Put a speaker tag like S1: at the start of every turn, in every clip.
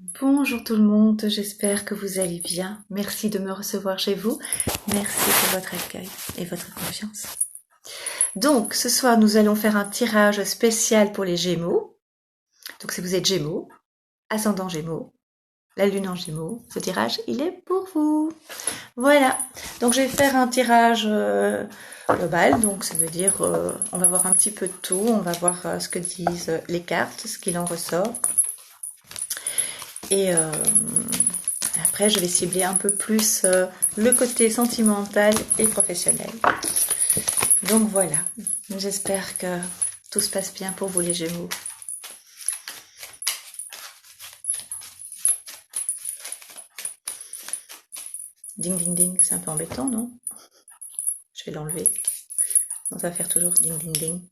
S1: Bonjour tout le monde, j'espère que vous allez bien. Merci de me recevoir chez vous. Merci pour votre accueil et votre confiance. Donc, ce soir, nous allons faire un tirage spécial pour les Gémeaux. Donc, si vous êtes Gémeaux, ascendant Gémeaux, la Lune en Gémeaux, ce tirage, il est pour vous. Voilà. Donc, je vais faire un tirage global. Donc, ça veut dire, on va voir un petit peu de tout. On va voir ce que disent les cartes, ce qu'il en ressort. Et après, je vais cibler un peu plus le côté sentimental et professionnel. Donc voilà, j'espère que tout se passe bien pour vous les Gémeaux. Ding ding ding, c'est un peu embêtant, non? Je vais l'enlever. Donc ça va faire toujours ding ding ding.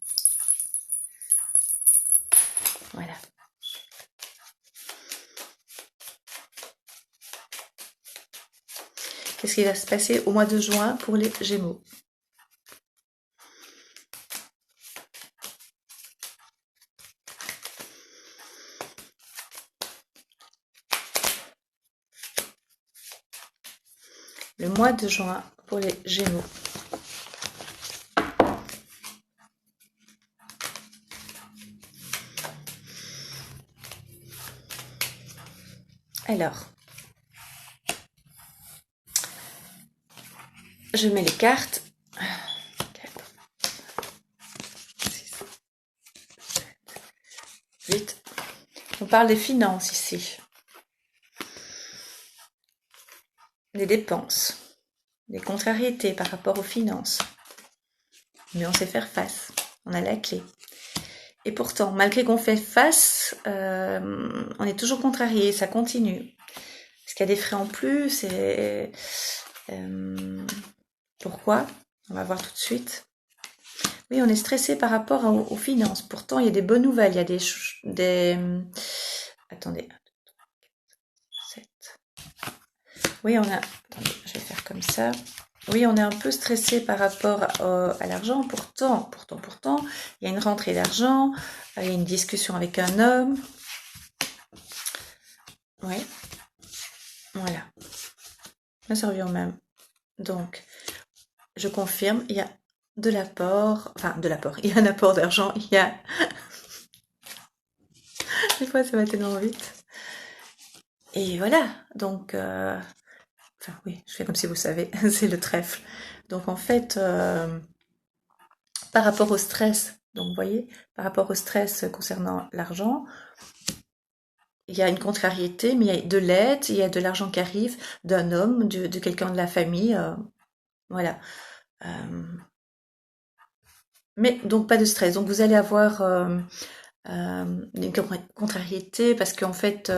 S1: Voilà. Qu'est-ce qui va se passer au mois de juin pour les Gémeaux? Le mois de juin pour les Gémeaux. Alors, je mets les cartes. 4, 6, 7, 8. On parle des finances ici. Des dépenses. Des contrariétés par rapport aux finances. Mais on sait faire face. On a la clé. Et pourtant, malgré qu'on fait face, on est toujours contrarié, ça continue. Est-ce qu'il y a des frais en plus et, pourquoi? On va voir tout de suite. Oui, on est stressé par rapport aux finances. Pourtant, il y a des bonnes nouvelles. Il y a des attendez. 7. Oui, on a... Attendez, je vais faire comme ça. Oui, on est un peu stressé par rapport à l'argent. Pourtant, il y a une rentrée d'argent, il y a une discussion avec un homme. Oui, voilà. Ça revient au même. Donc, je confirme, il y a de l'apport, il y a un apport d'argent, il y a... Des fois, ça va tellement vite. Et voilà, donc... Enfin, oui, je fais comme si vous savez, c'est le trèfle. Donc, en fait... par rapport au stress, donc vous voyez, par rapport au stress concernant l'argent, il y a une contrariété, mais il y a de l'aide, il y a de l'argent qui arrive d'un homme, de quelqu'un de la famille, voilà. Mais donc pas de stress. Donc vous allez avoir une contrariété parce qu'en fait,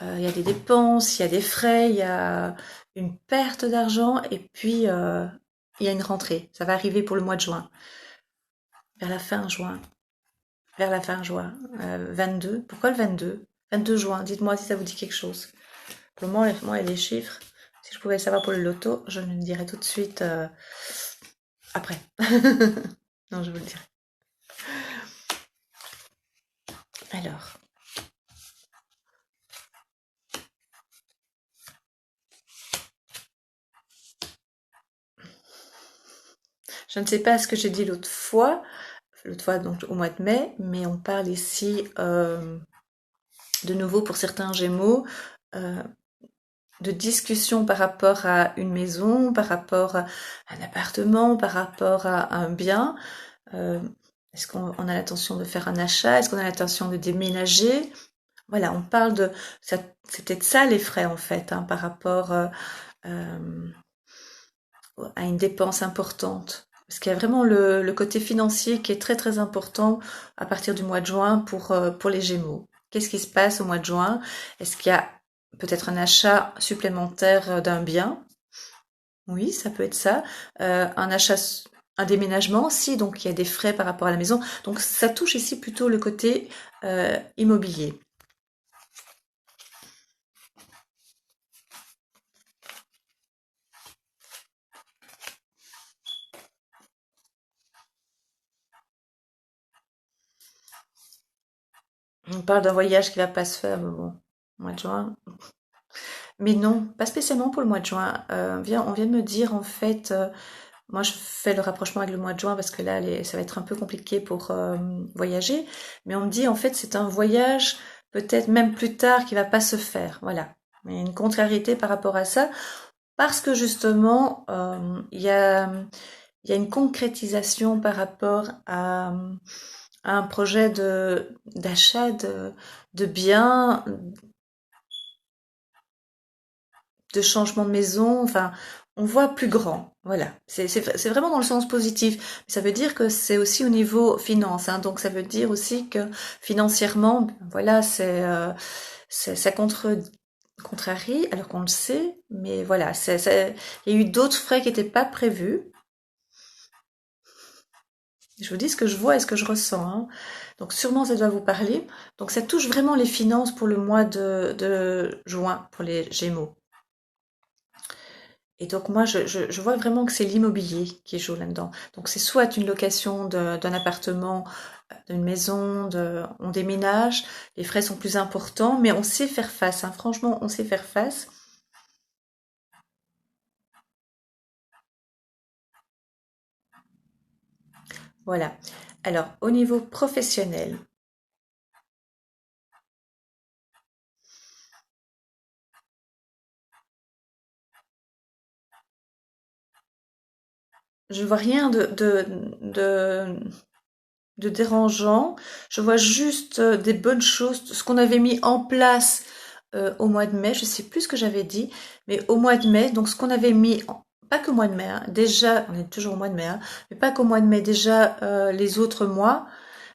S1: il y a des dépenses, il y a des frais, il y a une perte d'argent et puis il y a une rentrée. Ça va arriver pour le mois de juin, vers la fin juin. Vers la fin juin. 22. Pourquoi le 22? 22 juin. Dites-moi si ça vous dit quelque chose. Pour le moment, moi, les chiffres, si je pouvais le savoir pour le loto, je le dirais tout de suite après. Non, je vous le dirai. Alors. Je ne sais pas ce que j'ai dit l'autre fois donc au mois de mai, mais on parle ici de nouveau pour certains Gémeaux de discussion par rapport à une maison, par rapport à un appartement, par rapport à un bien. Est-ce qu'on a l'intention de faire un achat? Est-ce qu'on a l'intention de déménager? Voilà, on parle de... C'était de ça les frais en fait, hein, par rapport à une dépense importante. Parce qu'il y a vraiment le côté financier qui est très très important à partir du mois de juin pour les Gémeaux. Qu'est-ce qui se passe au mois de juin? Est-ce qu'il y a peut-être un achat supplémentaire d'un bien? Oui, ça peut être ça. Un achat, un déménagement aussi, donc il y a des frais par rapport à la maison. Donc ça touche ici plutôt le côté immobilier. On parle d'un voyage qui va pas se faire, mais bon. mois de juin. Mais non, pas spécialement pour le mois de juin. On vient de me dire en fait, moi je fais le rapprochement avec le mois de juin parce que là ça va être un peu compliqué pour voyager. Mais on me dit en fait c'est un voyage peut-être même plus tard qui va pas se faire. Voilà. Il y a une contrariété par rapport à ça parce que justement il y a une concrétisation par rapport à un projet d'achat de biens, de changement de maison, enfin, on voit plus grand. Voilà, c'est vraiment dans le sens positif. Ça veut dire que c'est aussi au niveau finance, hein, donc ça veut dire aussi que financièrement, voilà, ça contrarie, alors qu'on le sait, mais voilà, il y a eu d'autres frais qui n'étaient pas prévus. Je vous dis ce que je vois et ce que je ressens, hein. Donc sûrement ça doit vous parler. Donc ça touche vraiment les finances pour le mois de juin, pour les Gémeaux. Et donc moi, je vois vraiment que c'est l'immobilier qui joue là-dedans. Donc c'est soit une location d'un appartement, d'une maison, on déménage, les frais sont plus importants, mais on sait faire face, hein. Franchement, on sait faire face. Voilà. Alors, au niveau professionnel, je vois rien de dérangeant. Je vois juste des bonnes choses, ce qu'on avait mis en place au mois de mai. Je sais plus ce que j'avais dit, mais au mois de mai, donc ce qu'on avait pas qu'au mois de mai, hein, déjà, on est toujours au mois de mai, hein, mais pas qu'au mois de mai, déjà les autres mois.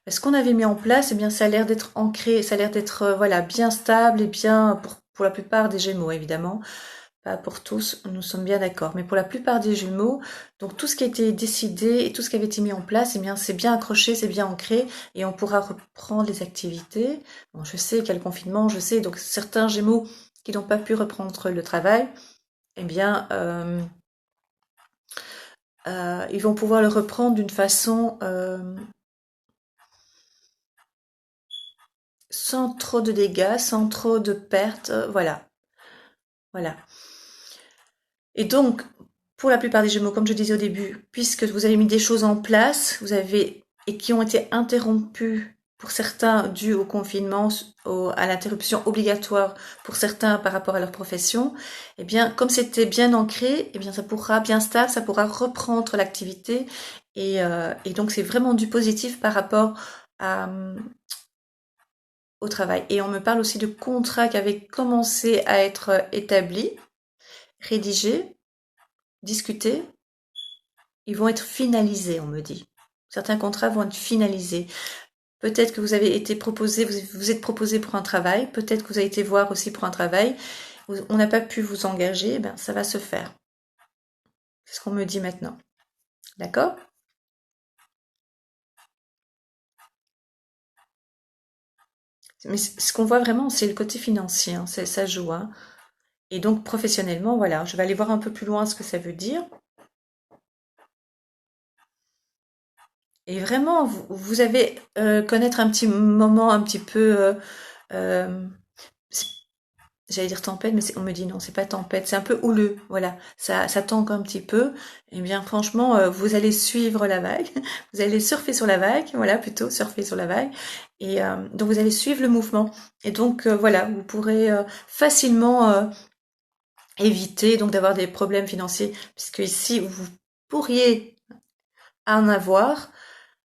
S1: Ce qu'on avait mis en place, eh bien, ça a l'air d'être ancré, ça a l'air d'être voilà bien stable et bien pour la plupart des Gémeaux évidemment. Pas pour tous, nous sommes bien d'accord, mais pour la plupart des jumeaux, donc tout ce qui a été décidé et tout ce qui avait été mis en place, eh bien c'est bien accroché, c'est bien ancré et on pourra reprendre les activités. Bon, je sais qu'il y a le confinement, je sais, donc certains Gémeaux qui n'ont pas pu reprendre le travail, eh bien ils vont pouvoir le reprendre d'une façon sans trop de dégâts, sans trop de pertes, voilà, voilà. Et donc, pour la plupart des Gémeaux, comme je disais au début, puisque vous avez mis des choses en place, et qui ont été interrompues pour certains dues au confinement, à l'interruption obligatoire pour certains par rapport à leur profession, eh bien, comme c'était bien ancré, eh bien, ça pourra bien stable, ça pourra reprendre l'activité, et donc c'est vraiment du positif par rapport à, au travail. Et on me parle aussi de contrats qui avaient commencé à être établis, rédigés, discutés. Ils vont être finalisés, on me dit. Certains contrats vont être finalisés. Peut-être que vous avez été proposé, vous êtes proposé pour un travail, peut-être que vous avez été voir aussi pour un travail, on n'a pas pu vous engager, ben ça va se faire. C'est ce qu'on me dit maintenant. D'accord? Mais ce qu'on voit vraiment, c'est le côté financier, hein, ça joue, hein. Et donc professionnellement, voilà, je vais aller voir un peu plus loin ce que ça veut dire. Et vraiment, vous avez connaître un petit moment un petit peu euh, j'allais dire tempête, mais on me dit non, c'est pas tempête, c'est un peu houleux, voilà, ça tangue un petit peu. Eh bien, franchement, vous allez suivre la vague, vous allez surfer sur la vague, voilà, plutôt surfer sur la vague, et donc vous allez suivre le mouvement. Et donc voilà, vous pourrez facilement éviter donc d'avoir des problèmes financiers, puisque ici vous pourriez en avoir,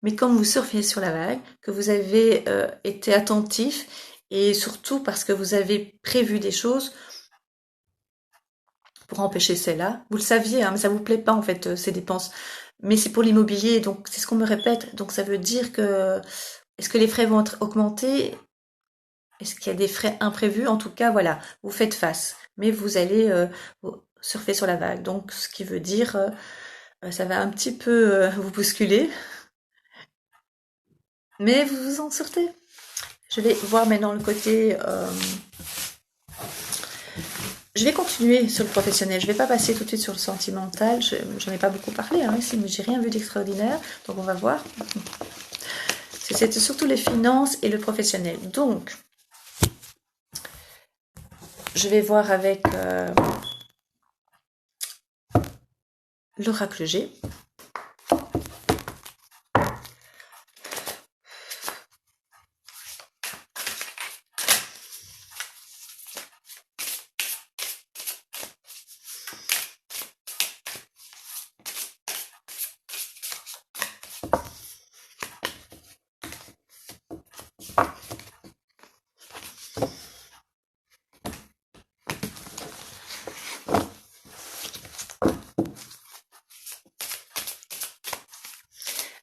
S1: mais comme vous surfez sur la vague, que vous avez été attentif et surtout parce que vous avez prévu des choses pour empêcher celle-là. Vous le saviez, hein, mais ça vous plaît pas en fait ces dépenses. Mais c'est pour l'immobilier, donc c'est ce qu'on me répète. Donc ça veut dire que est-ce que les frais vont être augmentés? Est-ce qu'il y a des frais imprévus? En tout cas, voilà, vous faites face, mais vous allez surfer sur la vague. Donc ce qui veut dire ça va un petit peu vous bousculer, mais vous vous en sortez. Je vais voir maintenant le côté. Je vais continuer sur le professionnel. Je ne vais pas passer tout de suite sur le sentimental. J'en ai pas beaucoup parlé hein, ici, mais j'ai rien vu d'extraordinaire. Donc on va voir. C'était surtout les finances et le professionnel. Donc, je vais voir avec l'oracle G.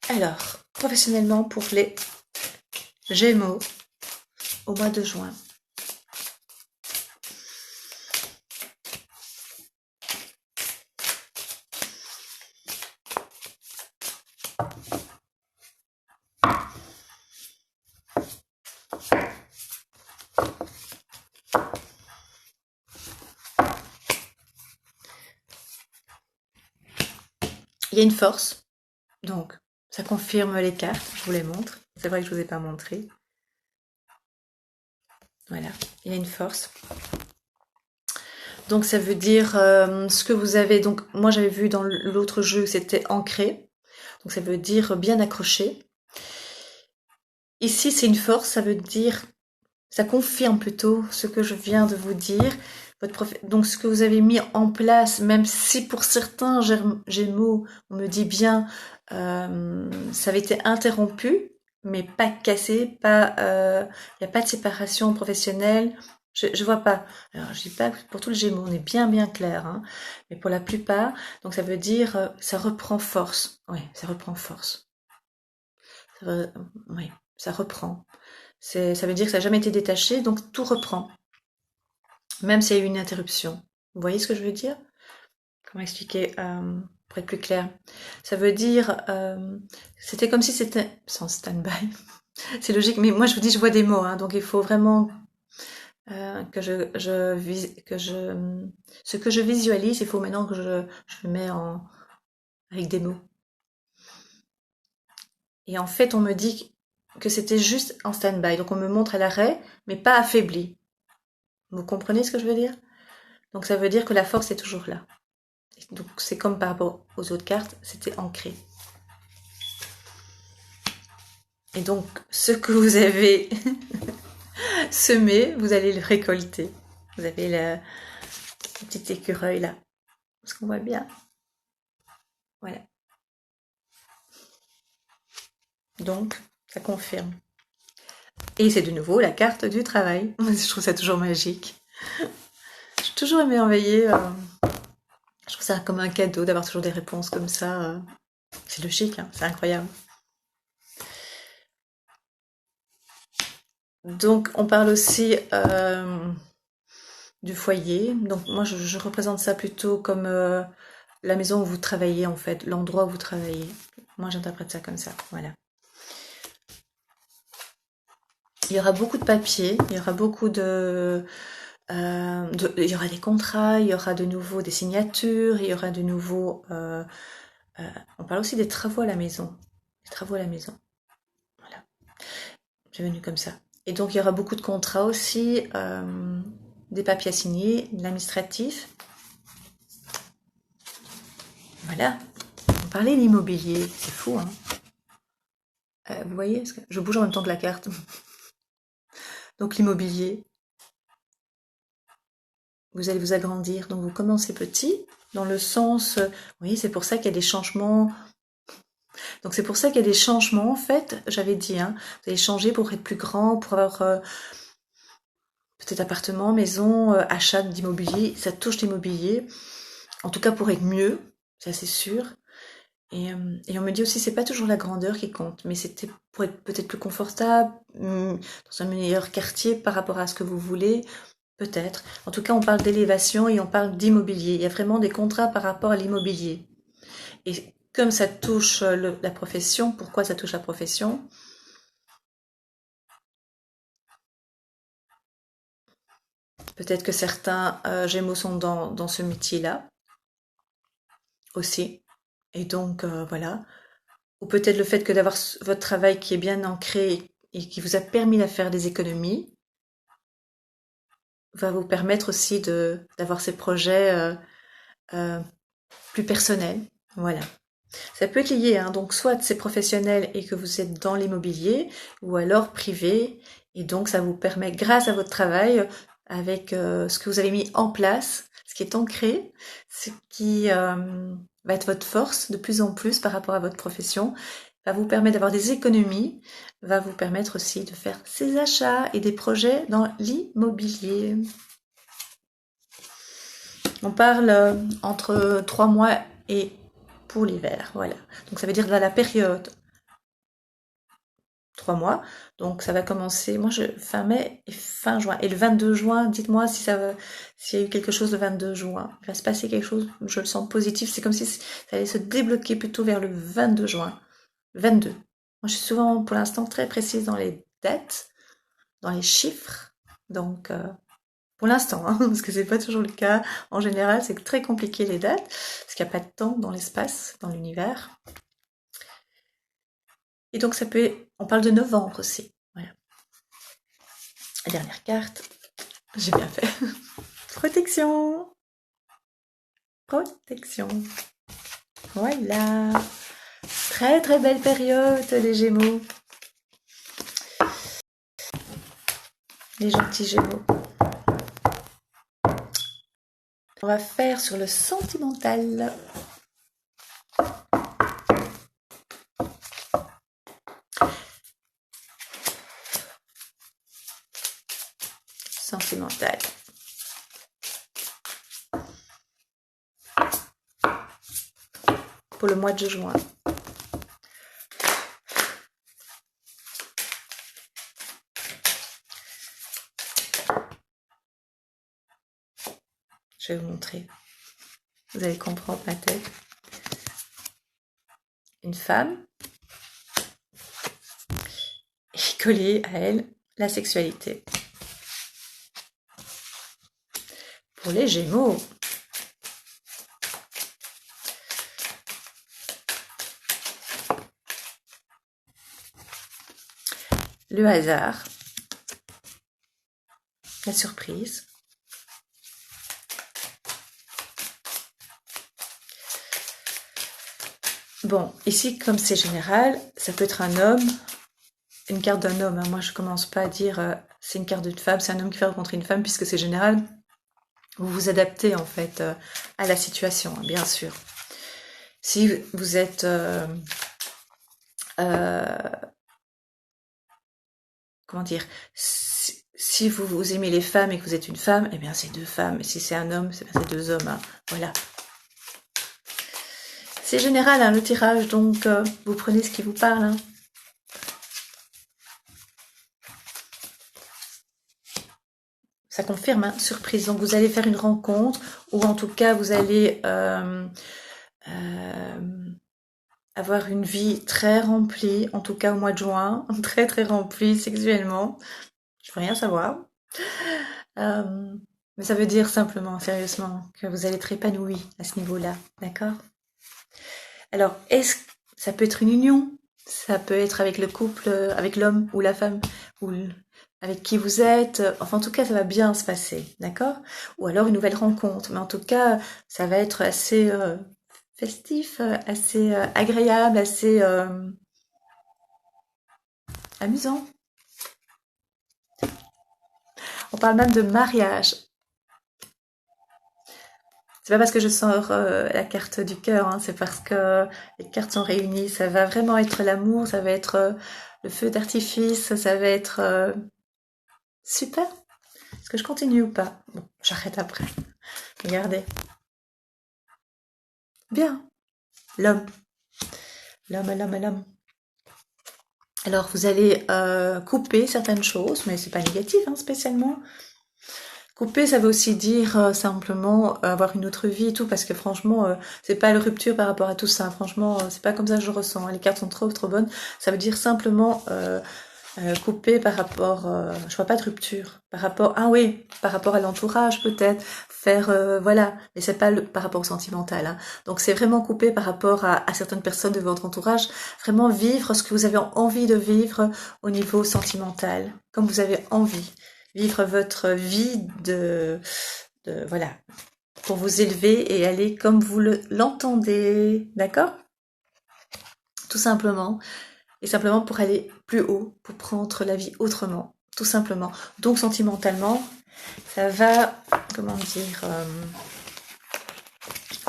S1: Alors, professionnellement pour les Gémeaux au mois de juin. Il y a une force, donc ça confirme les cartes, je vous les montre. C'est vrai que je ne vous ai pas montré. Voilà, il y a une force. Donc ça veut dire ce que vous avez, donc moi j'avais vu dans l'autre jeu c'était ancré, donc ça veut dire bien accroché. Ici c'est une force, ça veut dire, ça confirme plutôt ce que je viens de vous dire. Donc ce que vous avez mis en place, même si pour certains Gémeaux, on me dit bien, ça avait été interrompu, mais pas cassé, pas, il n'y a pas de séparation professionnelle. Je vois pas. Alors je dis pas que pour tous les Gémeaux, on est bien clair, hein, mais pour la plupart, donc ça veut dire ça reprend force. Oui, ça reprend force. Oui, ça reprend. Ça veut dire que ça n'a jamais été détaché, donc tout reprend. Même s'il y a eu une interruption. Vous voyez ce que je veux dire? Comment expliquer pour être plus clair? Ça veut dire, c'était comme si c'était sans stand-by. C'est logique, mais moi je vous dis, je vois des mots, hein, donc il faut vraiment que ce que je visualise, il faut maintenant que je le mets avec des mots. Et en fait, on me dit que c'était juste en stand-by, donc on me montre à l'arrêt, mais pas affaibli. Vous comprenez ce que je veux dire? Donc ça veut dire que la force est toujours là. Donc c'est comme par rapport aux autres cartes, c'était ancré. Et donc ce que vous avez semé, vous allez le récolter. Vous avez le petit écureuil là. Est-ce qu'on voit bien? Voilà. Donc ça confirme. Et c'est de nouveau la carte du travail. Je trouve ça toujours magique. J'ai toujours émerveillé. Je trouve ça comme un cadeau d'avoir toujours des réponses comme ça. C'est logique, hein, c'est incroyable. Donc on parle aussi du foyer. Donc moi je représente ça plutôt comme la maison où vous travaillez en fait, l'endroit où vous travaillez. Moi j'interprète ça comme ça, voilà. Il y aura beaucoup de papiers, il y aura beaucoup il y aura des contrats, il y aura de nouveau des signatures, il y aura de nouveau... on parle aussi des travaux à la maison. Les travaux à la maison. Voilà. C'est venu comme ça. Et donc il y aura beaucoup de contrats aussi, des papiers à signer, de l'administratif. Voilà. On parlait de l'immobilier, c'est fou, hein. Vous voyez, je bouge en même temps que la carte. Donc l'immobilier, vous allez vous agrandir. Donc vous commencez petit, dans le sens, oui, c'est pour ça qu'il y a des changements. Donc c'est pour ça qu'il y a des changements, en fait, j'avais dit, hein, vous allez changer pour être plus grand, pour avoir peut-être appartement, maison, achat d'immobilier, ça touche l'immobilier, en tout cas pour être mieux, ça c'est sûr. Et on me dit aussi, c'est pas toujours la grandeur qui compte, mais c'était pour être peut-être plus confortable, dans un meilleur quartier par rapport à ce que vous voulez, peut-être. En tout cas, on parle d'élévation et on parle d'immobilier. Il y a vraiment des contrats par rapport à l'immobilier. Et comme ça touche la profession, pourquoi ça touche la profession? Peut-être que certains Gémeaux sont dans ce métier-là aussi. Et donc, voilà. Ou peut-être le fait que d'avoir votre travail qui est bien ancré et qui vous a permis de faire des économies. va vous permettre aussi d'avoir ces projets euh, plus personnels. Voilà. Ça peut être lié, hein, donc soit c'est professionnel et que vous êtes dans l'immobilier, ou alors privé, et donc ça vous permet, grâce à votre travail, avec ce que vous avez mis en place, ce qui est ancré, ce qui va être votre force de plus en plus par rapport à votre profession, va vous permettre d'avoir des économies, va vous permettre aussi de faire ces achats et des projets dans l'immobilier. On parle entre 3 mois et pour l'hiver, voilà. Donc ça veut dire dans la période 3 mois. Donc ça va commencer, moi je fin mai et fin juin. Et le 22 juin, dites-moi si s'il y a eu quelque chose le 22 juin. Il va se passer quelque chose, je le sens positif. C'est comme si ça allait se débloquer plutôt vers le 22 juin. 22. Moi je suis souvent pour l'instant très précise dans les dates, dans les chiffres. Donc pour l'instant, hein, parce que c'est pas toujours le cas. En général, c'est très compliqué les dates, parce qu'il n'y a pas de temps dans l'espace, dans l'univers. Et donc ça peut, on parle de novembre aussi. Voilà. La dernière carte, j'ai bien fait. Protection. Protection. Voilà. Très très belle période les Gémeaux. Les gentils Gémeaux. On va faire sur le sentimental. Sentimental. Pour le mois de juin. Je vais vous montrer. Vous allez comprendre ma tête. Une femme. Et collée à elle, la sexualité. Pour les Gémeaux. Le hasard. La surprise. Bon, ici, comme c'est général, ça peut être un homme, une carte d'un homme. Hein. Moi, je commence pas à dire c'est une carte d'une femme, c'est un homme qui va rencontrer une femme, puisque c'est général. Vous vous adaptez, en fait, à la situation, hein, bien sûr. Si vous êtes... comment dire, si vous aimez les femmes et que vous êtes une femme, eh bien c'est deux femmes. Et si c'est un homme, c'est deux hommes. Hein. Voilà. C'est général hein, le tirage, donc vous prenez ce qui vous parle. Hein. Ça confirme, hein, surprise. Donc vous allez faire une rencontre, ou en tout cas vous allez avoir une vie très remplie, en tout cas au mois de juin, très très remplie sexuellement. Je veux rien savoir. Mais ça veut dire simplement, sérieusement, que vous allez être épanoui à ce niveau-là, d'accord? Alors, ça peut être une union, ça peut être avec le couple, avec l'homme ou la femme, ou avec qui vous êtes. Enfin, en tout cas, ça va bien se passer, d'accord? Ou alors une nouvelle rencontre. Mais en tout cas, ça va être assez festif, assez agréable, assez amusant. On parle même de mariage. C'est pas parce que je sors la carte du cœur, hein, c'est parce que les cartes sont réunies. Ça va vraiment être l'amour, ça va être le feu d'artifice, ça va être super. Est-ce que je continue ou pas? Bon, j'arrête après. Regardez. Bien. L'homme. L'homme. Alors, vous allez couper certaines choses, mais c'est pas négatif, hein, spécialement. Couper, ça veut aussi dire simplement avoir une autre vie et tout, parce que franchement, c'est pas la rupture par rapport à tout ça. Franchement, c'est pas comme ça que je ressens. Hein. Les cartes sont trop bonnes. Ça veut dire simplement couper par rapport, je vois pas de rupture. Par rapport, ah oui, par rapport à l'entourage peut-être. Faire, voilà, mais c'est pas par rapport au sentimental. Hein. Donc c'est vraiment couper par rapport à certaines personnes de votre entourage. Vraiment vivre ce que vous avez envie de vivre au niveau sentimental, comme vous avez envie. vivre votre vie voilà, pour vous élever et aller comme vous l'entendez, d'accord? Tout simplement. Et simplement pour aller plus haut, pour prendre la vie autrement, tout simplement. Donc sentimentalement, ça va, comment dire,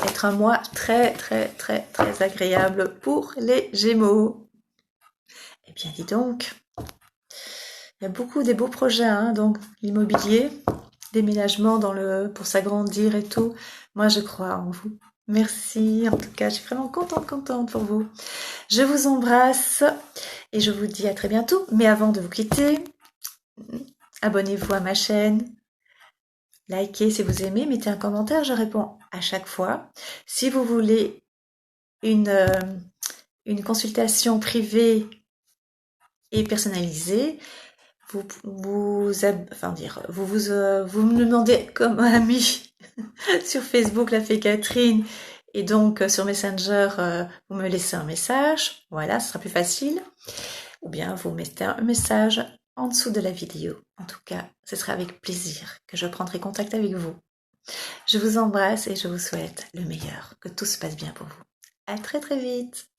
S1: être un mois très très très très agréable pour les Gémeaux. Eh bien dis donc, il y a beaucoup des beaux projets, hein, donc l'immobilier, déménagement pour s'agrandir et tout. Moi je crois en vous. Merci, en tout cas, je suis vraiment contente pour vous. Je vous embrasse et je vous dis à très bientôt. Mais avant de vous quitter, abonnez-vous à ma chaîne, likez si vous aimez, mettez un commentaire, je réponds à chaque fois. Si vous voulez une consultation privée et personnalisée, vous me demandez comme ami sur Facebook, la fée Catherine, et donc sur Messenger, vous me laissez un message, voilà, ce sera plus facile, ou bien vous mettez un message en dessous de la vidéo. En tout cas, ce sera avec plaisir que je prendrai contact avec vous. Je vous embrasse et je vous souhaite le meilleur, que tout se passe bien pour vous. À très très vite.